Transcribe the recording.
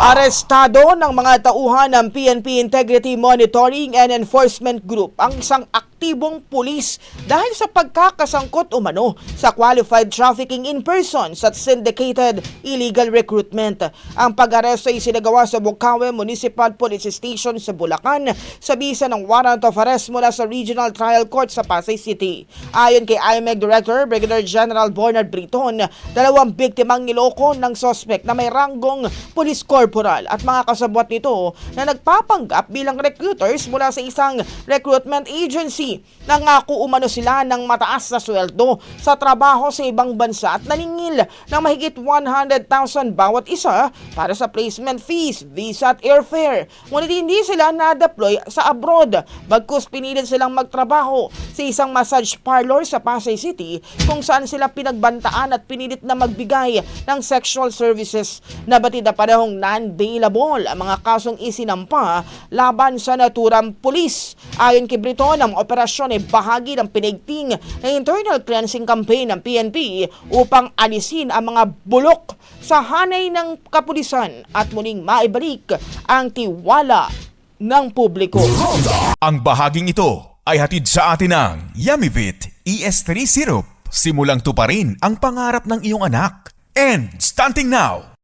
Arestado ng mga tauhan ng PNP Integrity Monitoring and Enforcement Group ang isang aktibong pulis dahil sa pagkakasangkot umano sa qualified trafficking in persons at syndicated illegal recruitment. Ang pag-aresto ay sinagawa sa Bukawe Municipal Police Station sa Bulacan sa bisa ng warrant of arrest mula sa Regional Trial Court sa Pasay City. Ayon kay IMEG Director Brigadier General Bernard Briton, 2 biktimang niloko ng sospek na may ranggong police corporal at mga kasabwat nito na nagpapanggap bilang recruiters mula sa isang recruitment agency. Nangako umano sila ng mataas na sweldo sa trabaho sa ibang bansa at naningil ng mahigit 100,000 bawat isa para sa placement fees, visa at airfare. Ngunit hindi sila na-deploy sa abroad, bagkus pinilit silang magtrabaho sa isang massage parlor sa Pasay City kung saan sila pinagbantaan at pinilit na magbigay ng sexual services. Nabatid na panahong non-bailable ang mga kasong isinampa laban sa naturang pulis. Ayon kay Briton, ang operasyon ay bahagi ng pinigting na internal cleansing campaign ng PNP upang alisin ang mga bulok sa hanay ng kapulisan at muling maibalik ang tiwala ng publiko. Ang bahaging ito ay hatid sa atin ng Yummy-Vit ES3 Syrup. Simulang tuparin ang pangarap ng iyong anak. And stunting now!